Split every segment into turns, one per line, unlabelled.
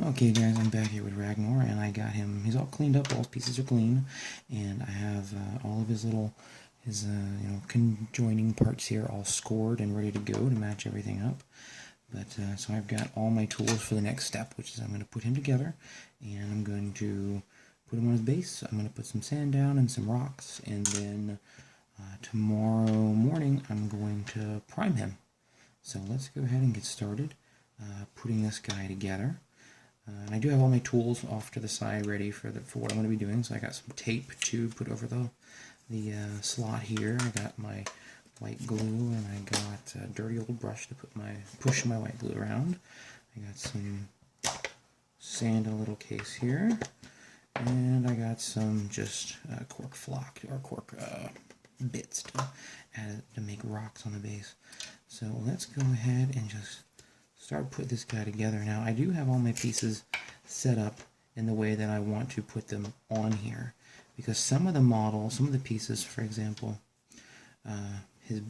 Okay guys, I'm back here with Ragnor, and I got him, he's all cleaned up, all his pieces are clean, and I have all of his little, conjoining parts here all scored and ready to go to match everything up. But, so I've got all my tools for the next step, which is I'm going to put him together, and I'm going to put him on his base. I'm going to put some sand down and some rocks, and then tomorrow morning I'm going to prime him. So let's go ahead and get started putting this guy together. And I do have all my tools off to the side ready for what I'm going to be doing. So I got some tape to put over the slot here. I got my white glue, and I got a dirty old brush to push my white glue around. I got some sand in a little case here, and I got some just cork flock or cork bits to make rocks on the base. So let's go ahead and just start putting this guy together. Now I do have all my pieces set up in the way that I want to put them on here, because some of the pieces, for example, his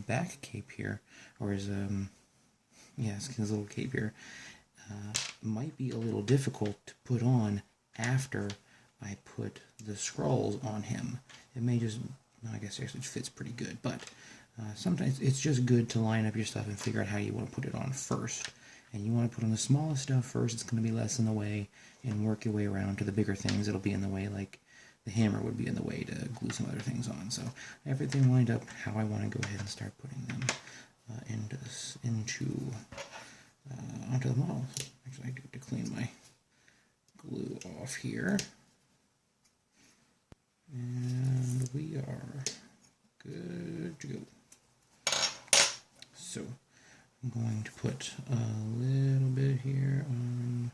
back cape here, or his little cape here, might be a little difficult to put on after I put the scrolls on him. It may just, I guess it actually fits pretty good, but sometimes it's just good to line up your stuff and figure out how you want to put it on first. And you want to put on the smallest stuff first. It's going to be less in the way, and work your way around to the bigger things. It'll be in the way, like the hammer would be in the way to glue some other things on. So everything lined up how I want to go ahead and start putting them onto the model. Actually, I do have to clean my glue off here, and we are good to go. So I'm going to put a little bit here on.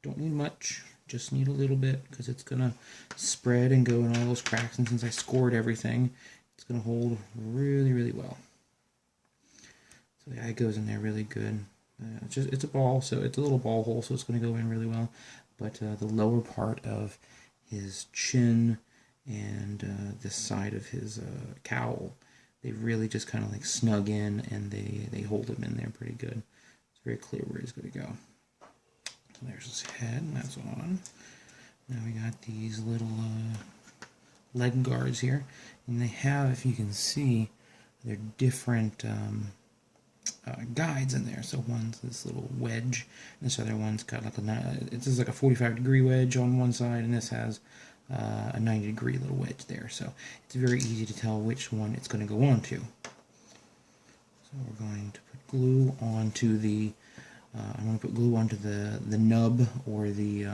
Don't need much, just need a little bit, because it's going to spread and go in all those cracks, and since I scored everything, it's going to hold really, really well. So the eye goes in there really good. It's a ball, so it's a little ball hole, so it's going to go in really well. But the lower part of his chin and this side of his cowl, they really just kind of like snug in, and they hold him in there pretty good. It's very clear where he's going to go. So there's his head, and that's on. Now we got these little leg guards here, and they have, if you can see, they're different guides in there. So one's this little wedge, and this other one's got like it's like a 45-degree wedge on one side, and this has a 90-degree little wedge there. So it's very easy to tell which one it's going to go on to. So we're going to put glue onto the I'm going to put glue onto the nub, or the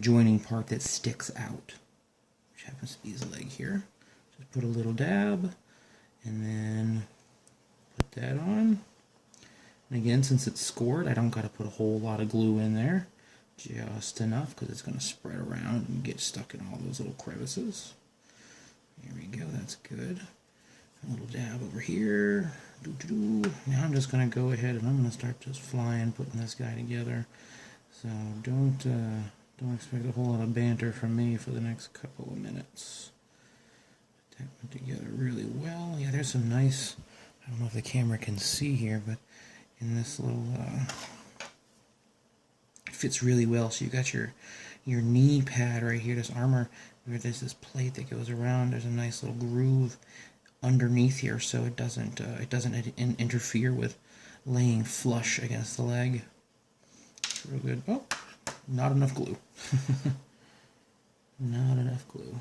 joining part that sticks out, which happens to be his leg here. Just put a little dab, and then put that on. And again, since it's scored, I don't got to put a whole lot of glue in there, just enough, because it's going to spread around and get stuck in all those little crevices. Here we go, that's good. A little dab over here. Now I'm just going to go ahead and I'm going to start just flying, putting this guy together. So don't expect a whole lot of banter from me for the next couple of minutes. Put that one together really well. Yeah, there's some nice, I don't know if the camera can see here, but in this little, it fits really well. So you got your knee pad right here, this armor, where there's this plate that goes around. There's a nice little groove underneath here, so it doesn't interfere with laying flush against the leg. It's real good. Oh, not enough glue. Not enough glue.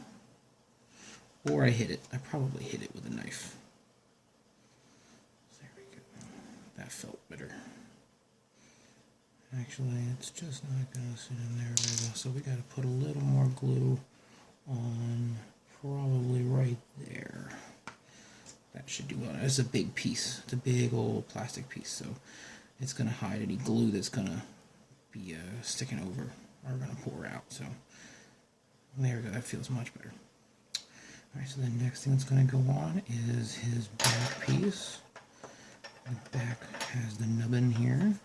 Or I hit it. I probably hit it with a knife. There we go. That felt better. Actually, it's just not going to sit in there very well, so we got to put a little more glue on, probably right there. That should do well. It's a big piece. It's a big old plastic piece, so it's going to hide any glue that's going to be sticking over or going to pour out. So there we go. That feels much better. All right, so the next thing that's going to go on is his back piece. The back has the nubbin here.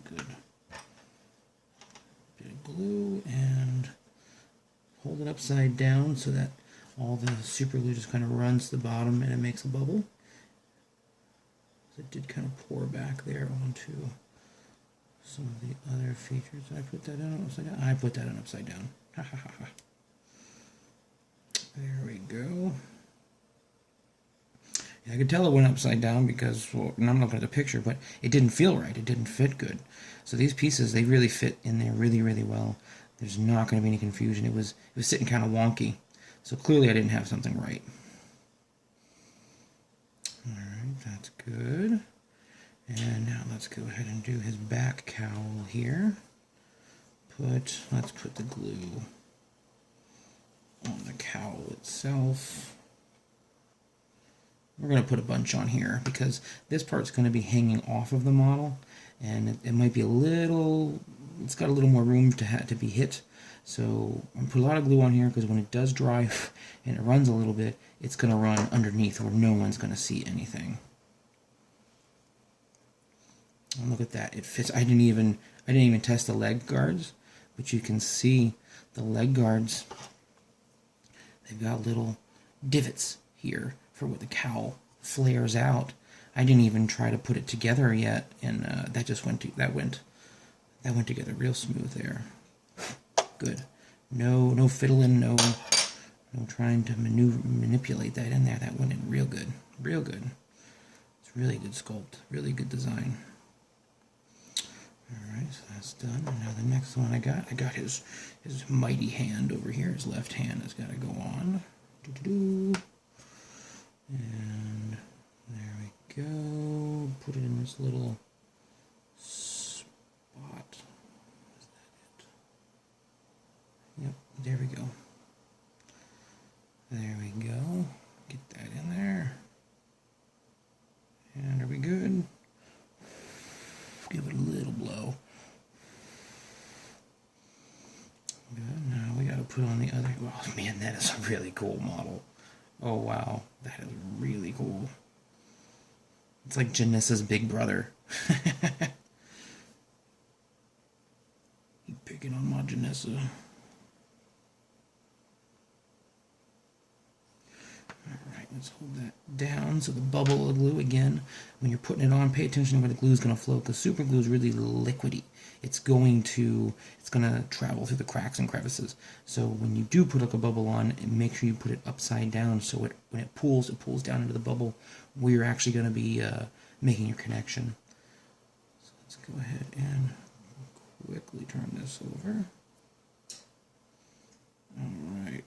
Good bit of glue, and hold it upside down so that all the super glue just kind of runs to the bottom and it makes a bubble. it did kind of pour back there onto some of the other features. Did I put that in upside down? I put that in upside down. Ha ha ha ha. There we go. I could tell it went upside down because, well, I'm not looking at the picture, but it didn't feel right. It didn't fit good. So these pieces, they really fit in there really, really well. There's not going to be any confusion. It was sitting kind of wonky. So clearly I didn't have something right. Alright, that's good. And now let's go ahead and do his back cowl here. Let's put the glue on the cowl itself. We're going to put a bunch on here because this part's going to be hanging off of the model, and it might be a little, it's got a little more room to be hit. So I'm going to put a lot of glue on here because when it does dry and it runs a little bit, it's going to run underneath where no one's going to see anything. And look at that, it fits. I didn't even test the leg guards, but you can see the leg guards. They've got little divots here for where the cowl flares out. I didn't even try to put it together yet, and that just went together real smooth there. Good. No fiddling, no trying to manipulate that in there. That went in real good, real good. It's really good sculpt, really good design. All right, so that's done. And now the next one I got his mighty hand over here. His left hand has got to go on. Doo-doo-doo. And there we go. Put it in this little spot. Is that it? Yep, there we go. There we go. Get that in there. And are we good? Give it a little blow. Good. Now we got to put on the other. Oh man, that is a really cool model. Oh wow, that is really cool. It's like Janissa's big brother. Keep picking on my Janissa. Alright, let's hold that down. So the bubble of glue, again, when you're putting it on, pay attention to where the glue is going to flow, because super glue is really liquidy. It's going to travel through the cracks and crevices. So when you do put like a bubble on, make sure you put it upside down so when it pulls down into the bubble where you're actually going to be making your connection. So let's go ahead and quickly turn this over. Alright.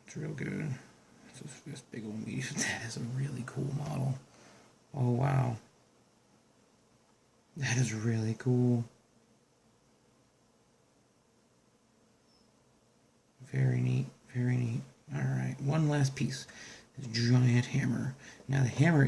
It's real good. This big old meat. That is a really cool model. Oh wow. That is really cool. Very neat, very neat. Alright, one last piece. This giant hammer. Now the hammer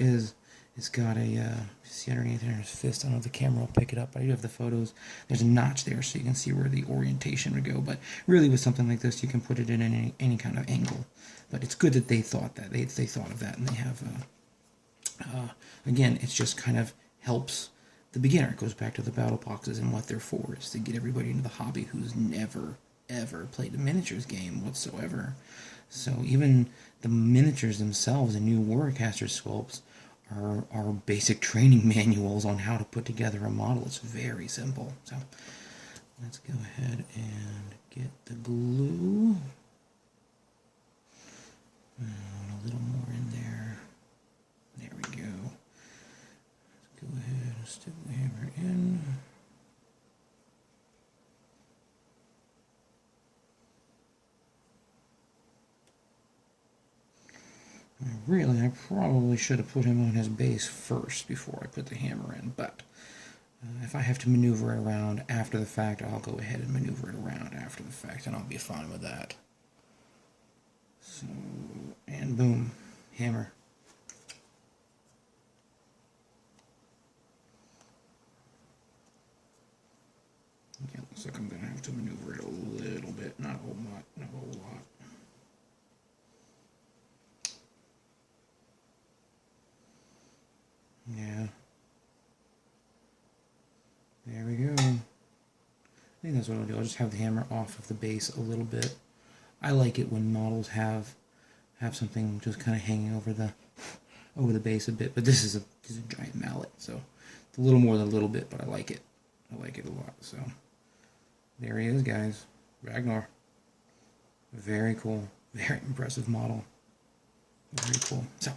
it's got a, see underneath there, his fist. I don't know if the camera will pick it up, but I do have the photos. There's a notch there so you can see where the orientation would go. But really with something like this, you can put it in any kind of angle. But it's good that they thought that. They thought of that, and they have, again, it just kind of helps the beginner. It goes back to the battle boxes and what they're for, is to get everybody into the hobby who's never, ever played a miniatures game whatsoever. So even the miniatures themselves, the new Warcaster sculpts, are basic training manuals on how to put together a model. It's very simple. So let's go ahead and get the glue. And a little more in there. There we go. Let's go ahead and stick the hammer in. Really, I probably should have put him on his base first before I put the hammer in, but if I have to maneuver it around after the fact, I'll go ahead and maneuver it around after the fact, and I'll be fine with that. So, and boom, hammer. Yeah, looks like I'm going to have to maneuver it a little bit, not a whole lot, not a whole lot. Yeah. There we go. think that's what I'll do. I'll just have the hammer off of the base a little bit. I like it when models have something just kind of hanging over the base a bit, but this is a giant mallet, so it's a little more than a little bit, but I like it. I like it a lot. So there he is, guys. Ragnor. Very cool. Very impressive model. Very cool. So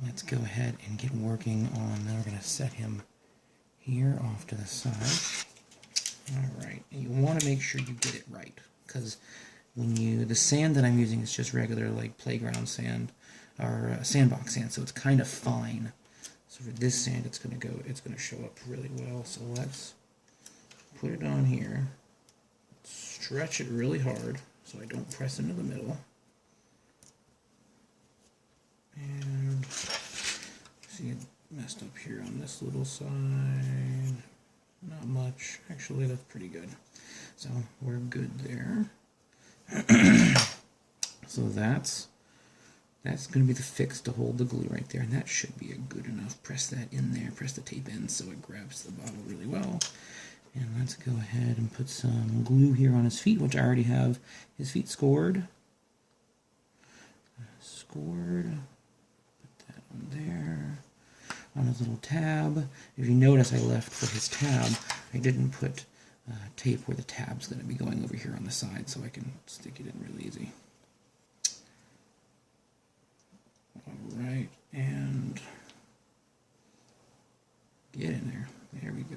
let's go ahead and get working on, then we're going to set him here off to the side. Alright, and you want to make sure you get it right, because when the sand that I'm using is just regular like playground sand, or sandbox sand, so it's kind of fine. So for this sand, it's going to show up really well. So let's put it on here, stretch it really hard so I don't press into the middle. And see it messed up here on this little side. Not much. Actually, that's pretty good. So we're good there. So that's going to be the fix to hold the glue right there, and that should be a good enough. Press that in there. Press the tape in so it grabs the bottle really well. And let's go ahead and put some glue here on his feet, which I already have his feet scored. Put that on there. On his little tab. If you notice, I left for his tab, I didn't put tape where the tab's going to be going over here on the side, so I can stick it in real easy. Alright, and get in there. There we go.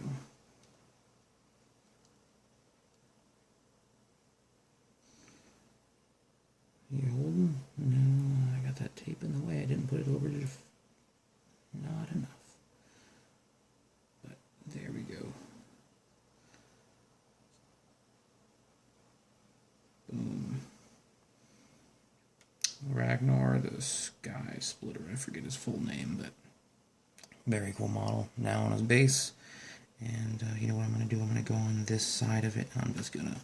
You holding? No, I got that tape in the way. I didn't put it over to not enough. But there we go. Boom. Ragnor the Skysplitter. I forget his full name, but very cool model. Now on his base. And you know what I'm going to do? I'm going to go on this side of it. I'm just going to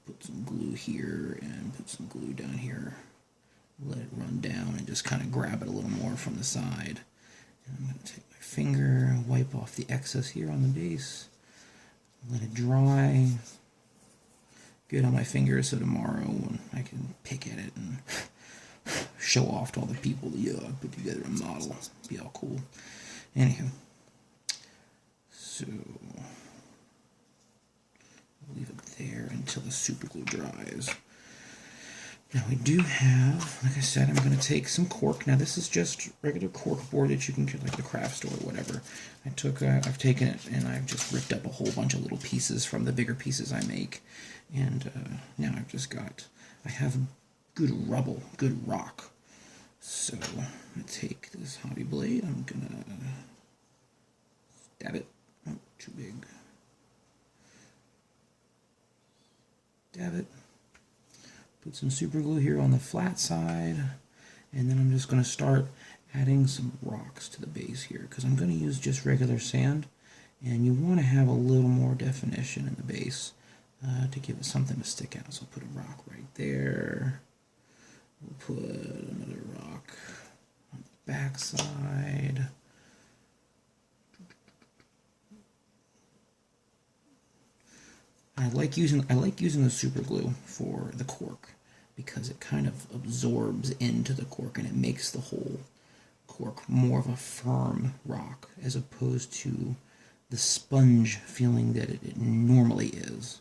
put some glue here and put some glue down here. Let it run down and just kind of grab it a little more from the side. And I'm going to take my finger, wipe off the excess here on the base, let it dry. Good on my fingers so tomorrow when I can pick at it and show off to all the people, yeah, I put together a model. Be all cool. Anywho, so leave it there until the super glue dries. Now we do have, like I said, I'm going to take some cork. Now this is just regular cork board that you can get like the craft store or whatever. I've taken it and I've just ripped up a whole bunch of little pieces from the bigger pieces I make. And now I have good rubble, good rock. So I'm going to take this hobby blade, I'm going to stab it. Oh, too big. Dab it. Put some super glue here on the flat side, and then I'm just going to start adding some rocks to the base here, because I'm going to use just regular sand, and you want to have a little more definition in the base to give it something to stick out. So I'll put a rock right there. We'll put another rock on the back side. I like using the super glue for the cork because it kind of absorbs into the cork and it makes the whole cork more of a firm rock as opposed to the sponge feeling that it normally is.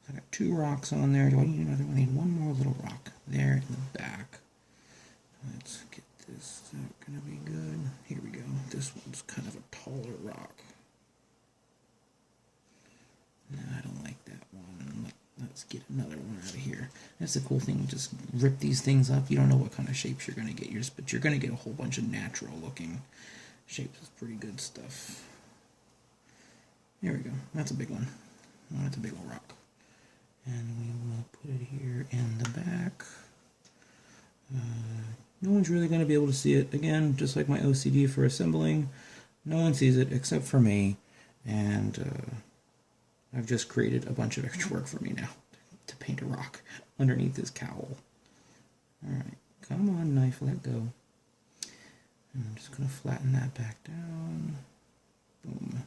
So I got 2 rocks on there. Do I need another one? I need one more little rock there in the back. Let's get this. Is that going to be good? Here we go. This one's kind of a taller rock. No, I don't like that one. Let's get another one out of here. That's the cool thing. You just rip these things up. You don't know what kind of shapes you're going to get yours, but you're going to get a whole bunch of natural looking shapes. It's pretty good stuff. There we go. That's a big one. Oh, that's a big old rock. And we will put it here in the back. No one's really going to be able to see it. Again, just like my OCD for assembling, no one sees it except for me. And I've just created a bunch of extra work for me now to paint a rock underneath his cowl. Alright, come on, knife, let go. And I'm just going to flatten that back down. Boom.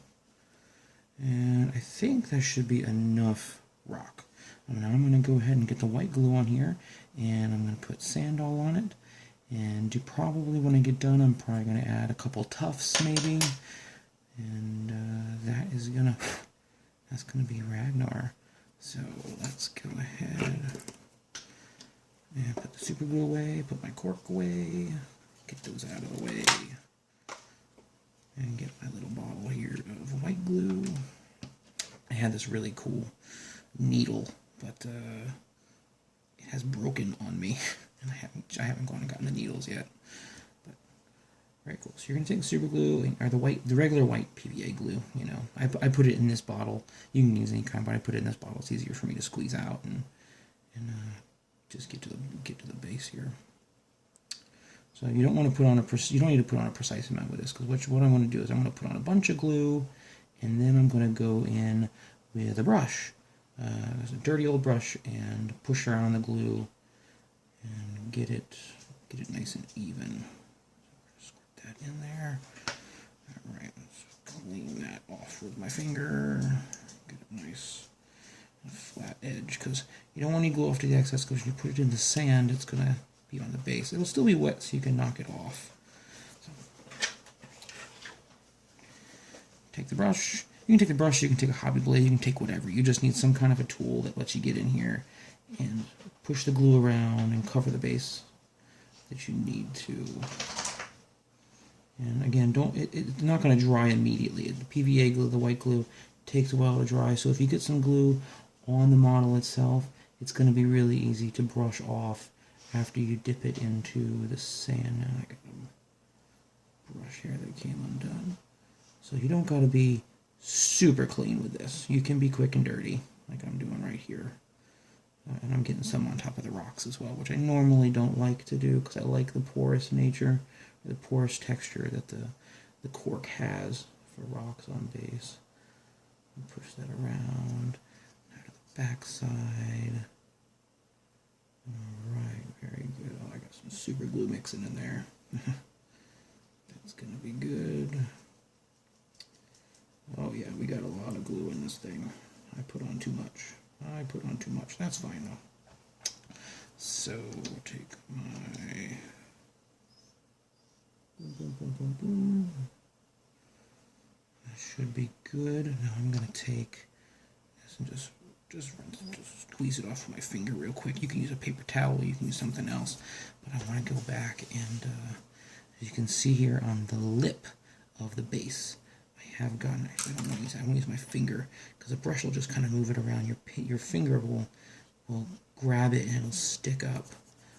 And I think that should be enough rock. Now I'm going to go ahead and get the white glue on here, and I'm going to put sand all on it. And probably when I get done, I'm probably going to add a couple tufts maybe. And that's going to be Ragnor. So let's go ahead and put the super glue away, put my cork away, get those out of the way, and get my little bottle here of white glue. I had this really cool needle, but it has broken on me, and I haven't gone and gotten the needles yet. But very cool. So you're gonna take the super glue or the regular white PVA glue. You know, I put it in this bottle. You can use any kind, but I put it in this bottle. It's easier for me to squeeze out and just get to the base here. So you don't want to put on you don't need to put on a precise amount with this, because what I'm going to do is I'm going to put on a bunch of glue, and then I'm going to go in with a brush, a dirty old brush, and push around the glue and get it nice and even. Squirt that in there. All right, let's clean that off with my finger. Get it nice and flat edge, because you don't want any glue off to the excess, because when you put it in the sand, it's going to be on the base. It'll still be wet, so you can knock it off. So, take the brush. You can take the brush, you can take a hobby blade, you can take whatever. You just need some kind of a tool that lets you get in here and push the glue around and cover the base that you need to. And again, it's not going to dry immediately. The PVA glue, the white glue, takes a while to dry. So if you get some glue on the model itself, it's going to be really easy to brush off after you dip it into the sand. Now I got a brush here that came undone. So you don't got to be super clean with this. You can be quick and dirty, like I'm doing right here. And I'm getting some on top of the rocks as well, which I normally don't like to do, because I like the porous nature, the porous texture that the cork has for rocks on base. And push that around to the back side. Alright, very good. Oh, I got some super glue mixing in there. That's going to be good. Oh yeah, we got a lot of glue in this thing. I put on too much. That's fine though. So, take my... That should be good. Now I'm going to take this and just squeeze it off with my finger real quick. You can use a paper towel, you can use something else, but I want to go back and as you can see here on the lip of the base, I have gotten, actually I don't want to use my finger, because the brush will just kind of move it around. Your finger will grab it and it'll stick up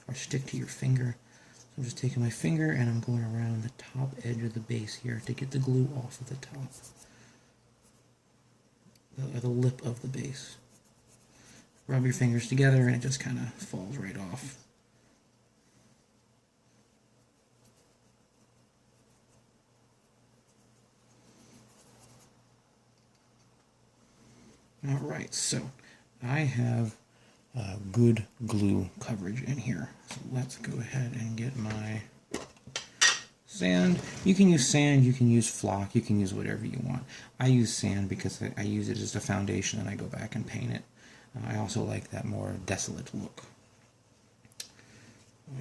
or stick to your finger. So I'm just taking my finger and I'm going around the top edge of the base here to get the glue off of the top, the lip of the base. Rub your fingers together and it just kind of falls right off. Alright, so I have good glue coverage in here. So let's go ahead and get my sand. You can use sand, you can use flock, you can use whatever you want. I use sand because I use it as a foundation and I go back and paint it. I also like that more desolate look.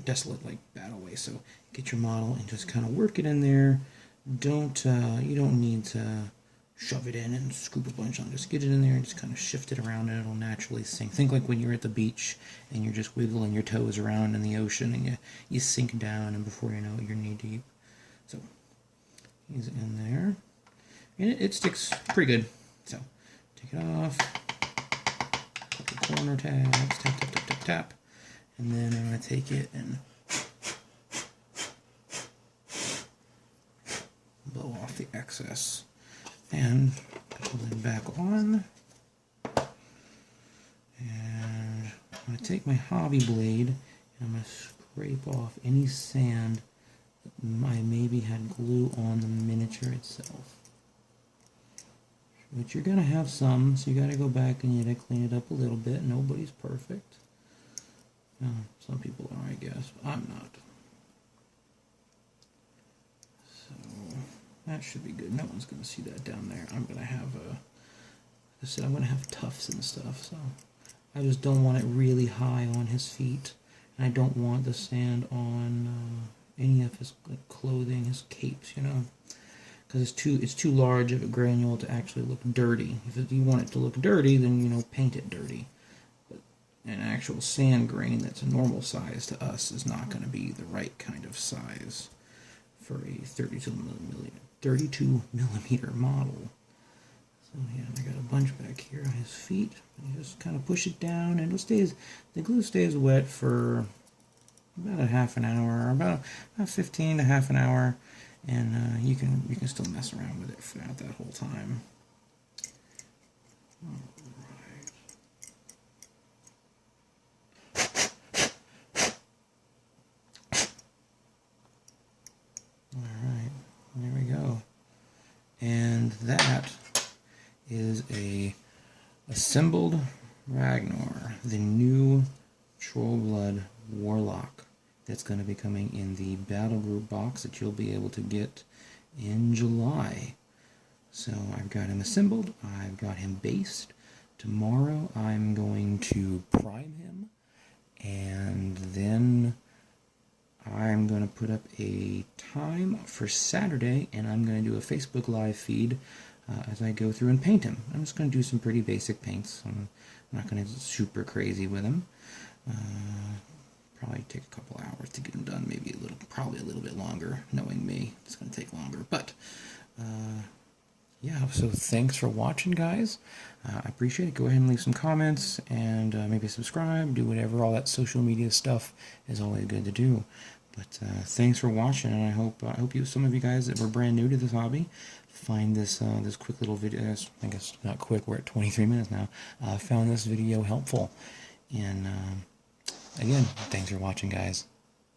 Desolate, like battle way. So get your model and just kind of work it in there. You don't need to shove it in and scoop a bunch on. Just get it in there and just kind of shift it around and it'll naturally sink. Think like when you're at the beach and you're just wiggling your toes around in the ocean and you sink down, and before you know it, you're knee deep. So use it in there. And it sticks pretty good. So take it off. Couple corner tabs. Tap, tap, tap, tap, tap. And then I'm going to take it and blow off the excess. And put the lid back on. And I'm going to take my hobby blade and I'm going to scrape off any sand that I maybe had glue on the miniature itself. But you're going to have some, so you got to go back and you got to clean it up a little bit. Nobody's perfect. Some people are, I guess, but I'm not. So that should be good. No one's going to see that down there. I'm going to have I said I'm going to have tufts and stuff, so I just don't want it really high on his feet. And I don't want the sand on any of his clothing, his capes, you know. Because it's too large of a granule to actually look dirty. If you want it to look dirty, then, you know, paint it dirty. But an actual sand grain that's a normal size to us is not going to be the right kind of size for a 32 millimeter model. So yeah, I got a bunch back here on his feet. You just kind of push it down, and the glue stays wet for about a half an hour, about 15 to half an hour. And you can still mess around with it throughout that whole time. Alright, there we go. And that is a assembled Ragnor, the new Trollblood Warlock. That's going to be coming in the battle group box that you'll be able to get in July. So I've got him assembled, I've got him based. Tomorrow I'm going to prime him, and then I'm going to put up a time for Saturday, and I'm going to do a Facebook Live feed as I go through and paint him. I'm just going to do some pretty basic paints. I'm not going to get super crazy with him. Probably take a couple hours to get them done, maybe probably a little bit longer, knowing me. It's going to take longer, but yeah, so thanks for watching, guys. I appreciate it. Go ahead and leave some comments, and maybe subscribe, do whatever, all that social media stuff is always good to do. But thanks for watching, and I hope some of you guys that were brand new to this hobby find this this quick little video, I guess not quick, we're at 23 minutes now, found this video helpful. And again, thanks for watching, guys.